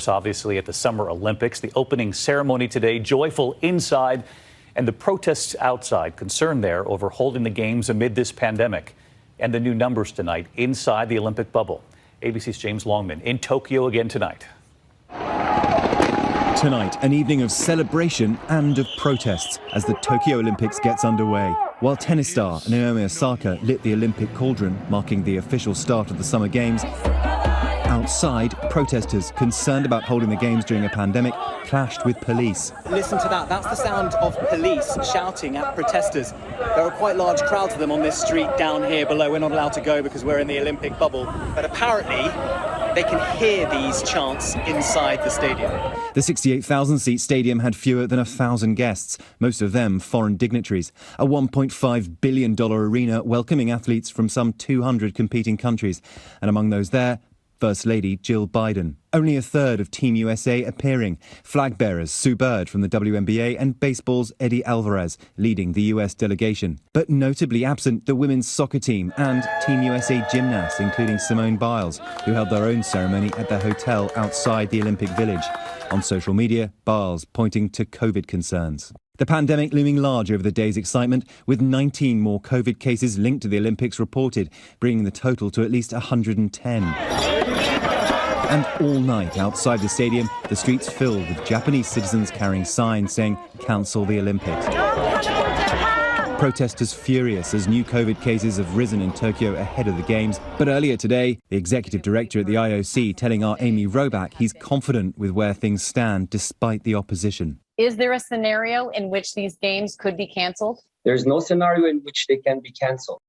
Obviously at the Summer Olympics, the opening ceremony today, joyful inside, and the protests outside, concern there over holding the games amid this pandemic, and the new numbers tonight inside the Olympic bubble. ABC's James Longman in Tokyo again tonight. Tonight, an evening of celebration and of protests as the Tokyo Olympics gets underway. While tennis star Naomi Osaka lit the Olympic cauldron, marking the official start of the Summer Games, outside, protesters concerned about holding the Games during a pandemic clashed with police. Listen to that. That's the sound of police shouting at protesters. There are quite large crowds of them on this street down here below. We're not allowed to go because we're in the Olympic bubble. But apparently, they can hear these chants inside the stadium. The 68,000-seat stadium had fewer than 1,000 guests, most of them foreign dignitaries. A $1.5 billion arena welcoming athletes from some 200 competing countries. And among those there, First Lady Jill Biden. Only a third of Team USA appearing. Flag bearers Sue Bird from the WNBA and baseball's Eddie Alvarez leading the US delegation. But notably absent the women's soccer team and Team USA gymnasts, including Simone Biles, who held their own ceremony at their hotel outside the Olympic Village. On social media, Biles pointing to COVID concerns. The pandemic looming large over the day's excitement, with 19 more COVID cases linked to the Olympics reported, bringing the total to at least 110. And all night outside the stadium, the streets filled with Japanese citizens carrying signs saying, "Cancel the Olympics." Protesters furious as new COVID cases have risen in Tokyo ahead of the Games. But earlier today, the executive director at the IOC telling our Amy Robach he's confident with where things stand despite the opposition. Is there a scenario in which these games could be cancelled? There's no scenario in which they can be cancelled.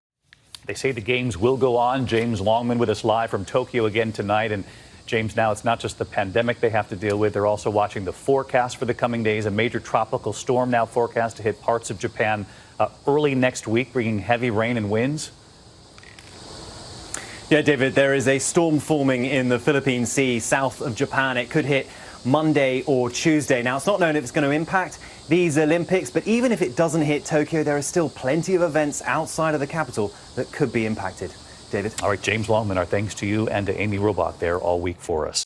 They say the games will go on. James Longman with us live from Tokyo again tonight. And James, now it's not just the pandemic they have to deal with. They're also watching the forecast for the coming days. A major tropical storm now forecast to hit parts of Japan early next week, bringing heavy rain and winds. Yeah, David, there is a storm forming in the Philippine Sea south of Japan. It could hit Monday or Tuesday. Now, it's not known if it's going to impact these Olympics, but even if it doesn't hit Tokyo, there are still plenty of events outside of the capital that could be impacted. David? All right, James Longman, our thanks to you and to Amy Robach there all week for us.